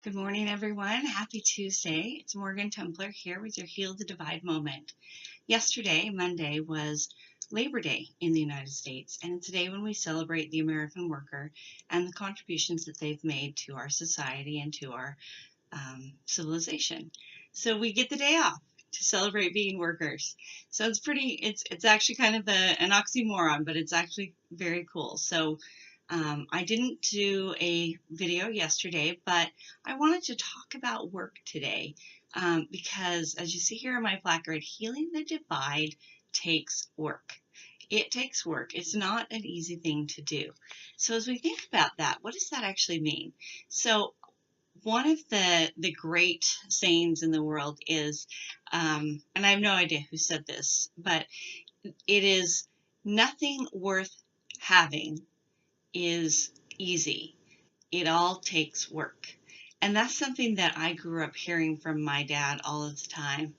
Good morning, everyone. Happy Tuesday. It's Morgan Templer here with your Heal the Divide moment. Yesterday, Monday, was Labor Day in the United States, and it's a day when we celebrate the American worker and the contributions that they've made to our society and to our civilization. So we get the day off to celebrate being workers. So it's actually kind of an oxymoron, but it's actually very cool. So I didn't do a video yesterday, but I wanted to talk about work today because, as you see here on my placard, healing the divide takes work. It takes work. It's not an easy thing to do. So as we think about that, what does that actually mean? So one of the great sayings in the world is, and I have no idea who said this, but it is nothing worth having is easy. It all takes work. And that's something that I grew up hearing from my dad all of the time.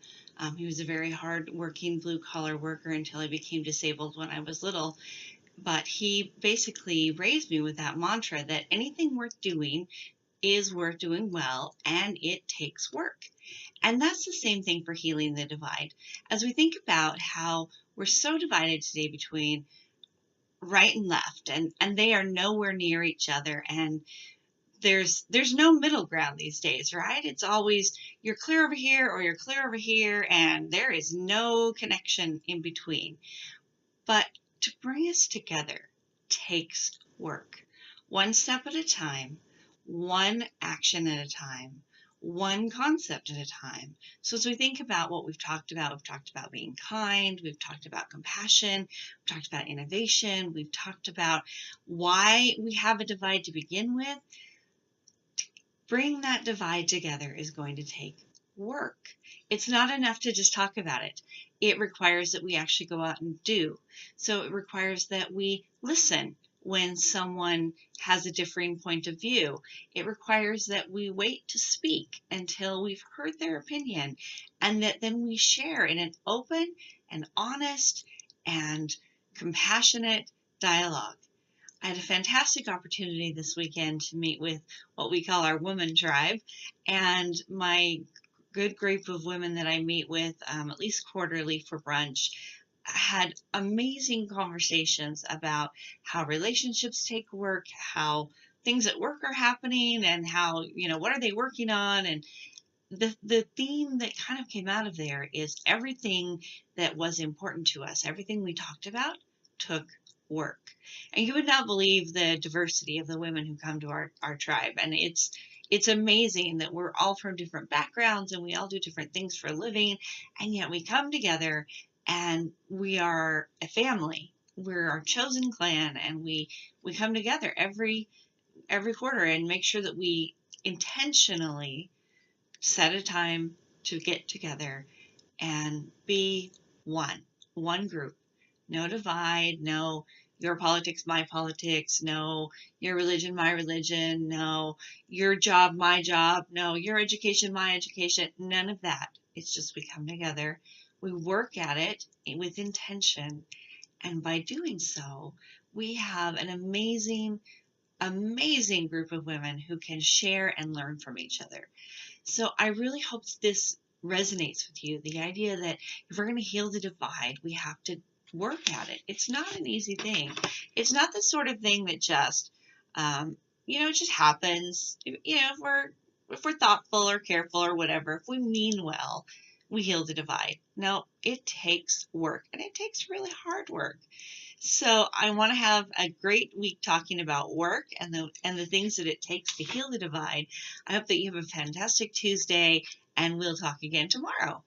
He was a very hard-working blue-collar worker until I became disabled when I was little. But he basically raised me with that mantra that anything worth doing is worth doing well, and it takes work. And that's the same thing for healing the divide. As we think about how we're so divided today between right and left, and they are nowhere near each other, and there's no middle ground these days, right? It's always you're clear over here or you're clear over here, and there is no connection in between. But to bring us together takes work. One step at a time, one action at a time, one concept at a time. So as we think about what we've talked about being kind, we've talked about compassion, we've talked about innovation, we've talked about why we have a divide to begin with. Bring that divide together is going to take work. It's not enough to just talk about it. It requires that we actually go out and do. So it requires that we listen when someone has a differing point of view. It requires that we wait to speak until we've heard their opinion, and that then we share in an open and honest and compassionate dialogue. I had a fantastic opportunity this weekend to meet with what we call our woman tribe, and my good group of women that I meet with at least quarterly for brunch had amazing conversations about how relationships take work, how things at work are happening, and how, what are they working on? And the theme that kind of came out of there is everything that was important to us, everything we talked about took work. And you would not believe the diversity of the women who come to our tribe. And it's amazing that we're all from different backgrounds and we all do different things for a living, and yet we come together and we are a family. We're our chosen clan, and we come together every quarter and make sure that we intentionally set a time to get together and be one group. No divide, no your politics, my politics, no your religion, my religion, no your job, my job, no your education, my education, none of that. It's just we come together, we work at it with intention, and by doing so, we have an amazing group of women who can share and learn from each other. So I really hope this resonates with you. The idea that if we're going to heal the divide, we have to work at it. It's not an easy thing. It's not the sort of thing that just, it just happens. If we're thoughtful or careful or whatever, if we mean well, we heal the divide. No, it takes work, and it takes really hard work. So I want to have a great week talking about work and the things that it takes to heal the divide. I hope that you have a fantastic Tuesday, and we'll talk again tomorrow.